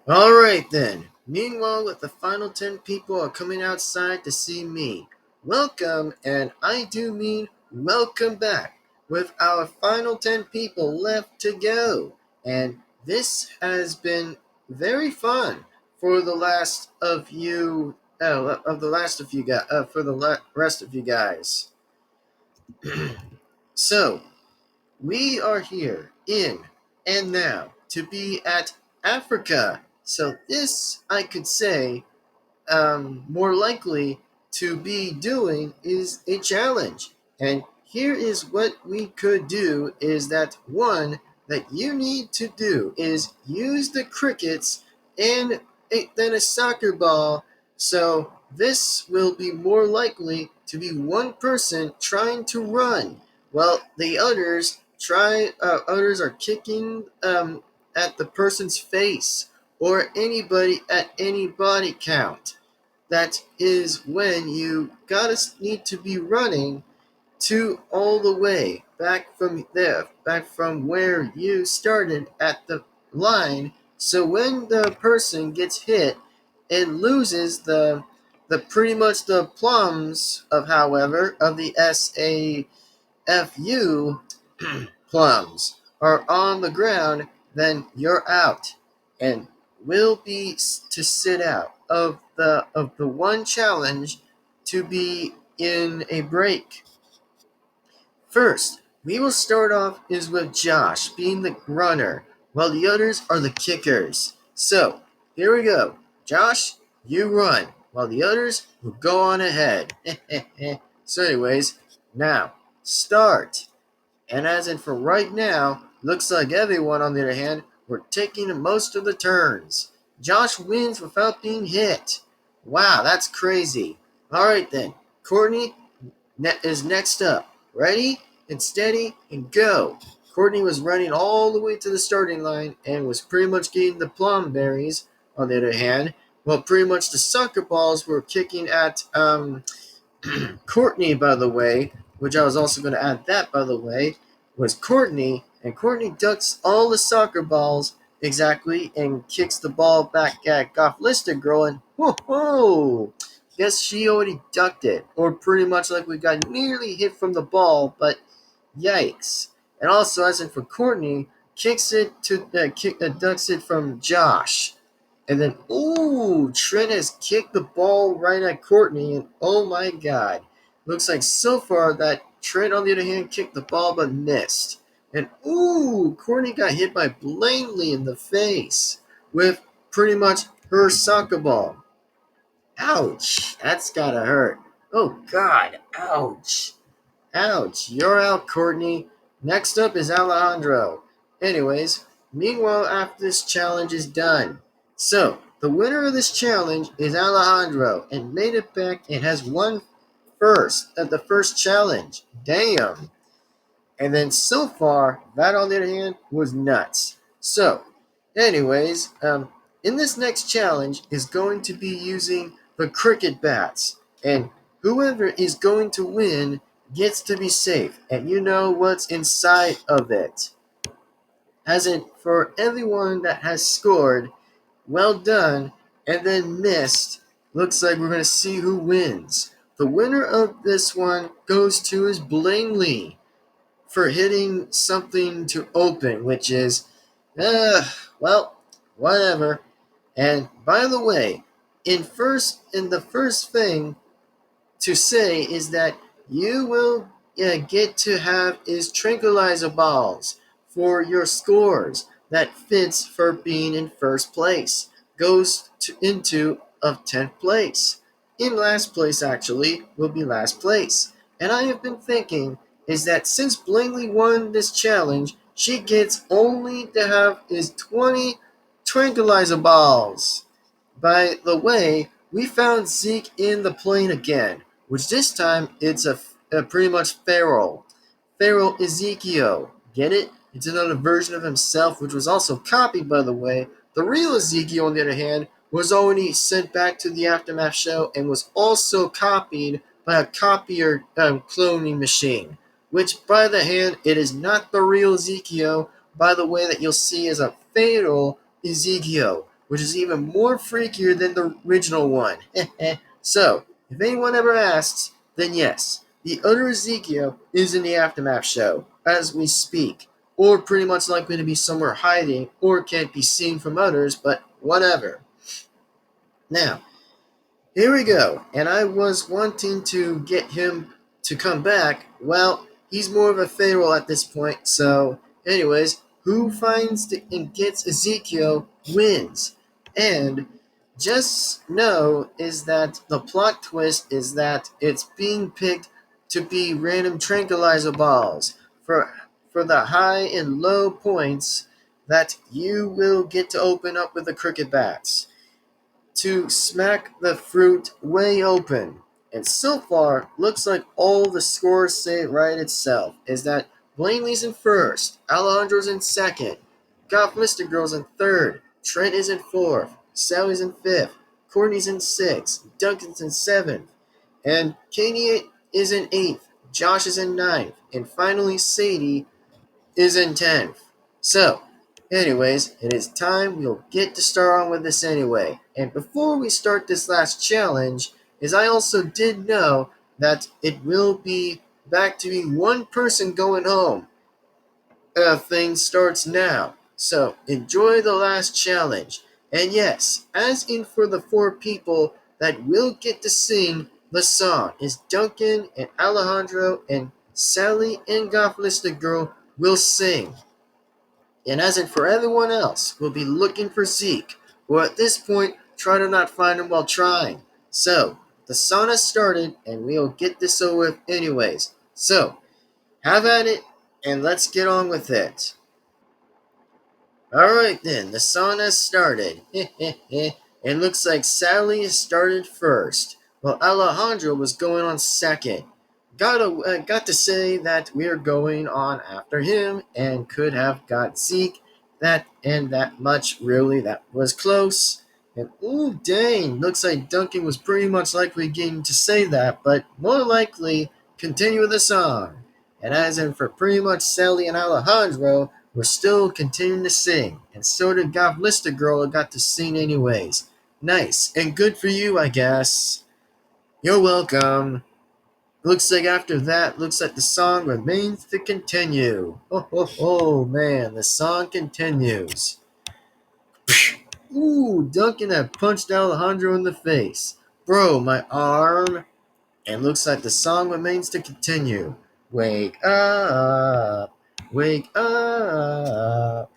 Alright then. Meanwhile, the final 10 people are coming outside to see me. Welcome, and I do mean welcome back, with our final 10 people left to go. And this has been very fun for the last of you, of the last of you guys, for the rest of you guys. So, we are here in and now to be at Africa. So this, I could say, more likely to be doing is a challenge. And here is what we could do is that one that you need to do is use the crickets and then a soccer ball. So this will be more likely to be one person trying to run, while the others are kicking at the person's face or anybody at any body count. That is when you gotta need to be running to all the way back from where you started at the line. So when the person gets hit, it loses the pretty much the plums of however of the SAFU plums are on the ground, then you're out and will be to sit out of the one challenge to be in a break. First, we will start off is with Josh being the runner, while the others are the kickers. So, here we go. Josh, you run, while the others will go on ahead. So anyways, now, start. And as in for right now, looks like everyone on the other hand were taking most of the turns. Josh wins without being hit. Wow, that's crazy. Alright then, Courtney is next up. Ready and steady and go. Courtney was running all the way to the starting line and was pretty much getting the plum berries on the other hand, while pretty much the soccer balls were kicking at Courtney, by the way, which I was also going to add that, by the way, was Courtney, and Courtney ducks all the soccer balls exactly and kicks the ball back at Goff Lister Girl, and whoa, whoa! Guess she already ducked it, or pretty much like we got nearly hit from the ball, but yikes. And also, as in for Courtney, ducks it from Josh. And then, ooh, Trent has kicked the ball right at Courtney, and oh my god. Looks like so far that Trent, on the other hand, kicked the ball but missed. And ooh, Courtney got hit by Blaney in the face with pretty much her soccer ball. Ouch, that's gotta hurt. Oh god, ouch. Ouch, you're out, Courtney. Next up is Alejandro. Anyways, meanwhile, after this challenge is done. So, the winner of this challenge is Alejandro and made it back and has won first at the first challenge. Damn. And then so far, that on the other hand was nuts. So, anyways, in this next challenge is going to be using the cricket bats, and whoever is going to win gets to be safe, and you know what's inside of it. As in, for everyone that has scored, well done, and then missed, looks like we're going to see who wins. The winner of this one goes to is Blaney for hitting something to open, which is, well, whatever. And by the way, in the first thing to say is that you will get to have is tranquilizer balls for your scores that fits for being in first place. Goes into of 10th place. In last place, actually, will be last place. And I have been thinking is that since Blaney won this challenge, she gets only to have is 20 tranquilizer balls. By the way, we found Zeke in the plane again, which this time it's a pretty much Pharaoh. Pharaoh Ezekiel. Get it? It's another version of himself, which was also copied, by the way. The real Ezekiel, on the other hand, was already sent back to the Aftermath show and was also copied by a copier cloning machine. Which, by the hand, it is not the real Ezekiel, by the way, that you'll see as a fatal Ezekiel, which is even more freakier than the original one. So, if anyone ever asks, then yes, the other Ezekiel is in the Aftermath show as we speak, or pretty much likely to be somewhere hiding or can't be seen from others, but whatever. Now, here we go. And I was wanting to get him to come back. Well, he's more of a Pharaoh at this point. So, anyways, who finds and gets Ezekiel wins. And just know is that the plot twist is that it's being picked to be random tranquilizer balls for the high and low points that you will get to open up with the cricket bats to smack the fruit way open. And so far, looks like all the scores say it right itself. Is that Blaney's in first, Alejandro's in second, Goth Mister Girl's in third, Trent is in fourth, Sally's in fifth, Courtney's in sixth, Duncan's in seventh, and Katie is in eighth, Josh is in ninth, and finally Sadie is in 10th. So, anyways, it is time we'll get to start on with this anyway. And before we start this last challenge, is I also did know that it will be back to be one person going home. Thing starts now. So, enjoy the last challenge. And yes, as in for the 4 people that will get to sing the song is Duncan and Alejandro and Sally and Goth Lister Girl will sing. And as in for everyone else, we'll be looking for Zeke, or at this point, try to not find him while trying. So, the song has started, and we'll get this over with anyways. So, have at it, and let's get on with it. Alright then, the song has started. It looks like Sally has started first, while Alejandro was going on second. Got to say that we're going on after him and could have got Zeke. That much, really, that was close. And ooh, dang, looks like Duncan was pretty much likely getting to say that, but more likely continue with the song. And as in for pretty much Sally and Alejandro, we're still continuing to sing. And so did Goth Lister Girl got to sing anyways. Nice, and good for you, I guess. You're welcome. Looks like after that, looks like the song remains to continue. Oh, man, the song continues. Ooh, Duncan had punched Alejandro in the face. Bro, my arm. And looks like the song remains to continue. Wake up, wake up.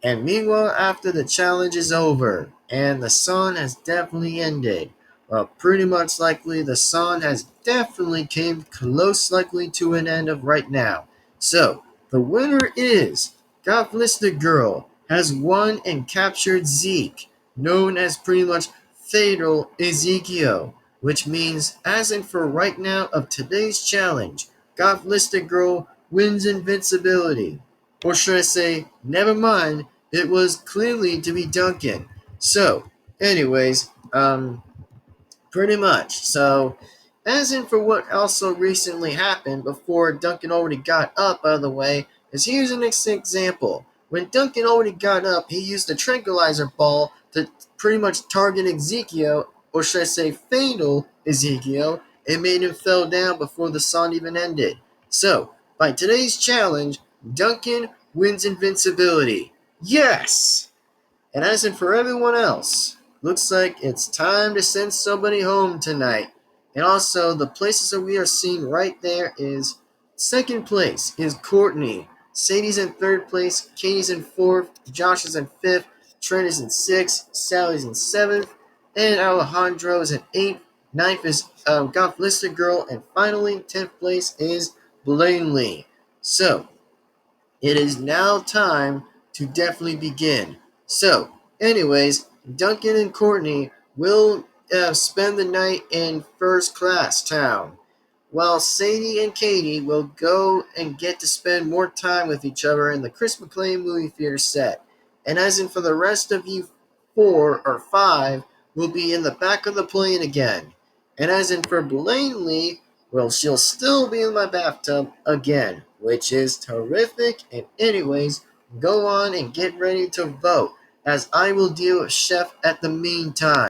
And meanwhile, after the challenge is over, and the song has definitely ended, well, pretty much likely the song has definitely came close likely to an end of right now. So, the winner is Goth Lister Girl has won and captured Zeke, known as pretty much Fatal Ezekiel, which means, as in for right now of today's challenge, Goth Lister Girl wins invincibility. Or should I say, never mind, it was clearly to be Duncan. So, anyways, pretty much. So, as in for what also recently happened before Duncan already got up out of the way, is here's an example. When Duncan already got up, he used a tranquilizer ball to pretty much target Ezekiel, or should I say fatal Ezekiel, and made him fell down before the song even ended. So, by today's challenge, Duncan wins invincibility. Yes! And as in for everyone else, looks like it's time to send somebody home tonight. And also, the places that we are seeing right there is second place is Courtney. Sadie's in third place, Katie's in fourth, Josh is in fifth, Trent is in sixth, Sally's in seventh, and Alejandro is in eighth. Ninth is Goth Lister Girl, and finally, 10th place is Blaney. So, it is now time to definitely begin. So, anyways, Duncan and Courtney will spend the night in First Class Town, while Sadie and Katie will go and get to spend more time with each other in the Chris McLean movie theater set. And as in for the rest of you 4 or 5, will be in the back of the plane again. And as in for Blaney, well, she'll still be in my bathtub again, which is terrific. And anyways, go on and get ready to vote. as I will deal with Chef at the meantime.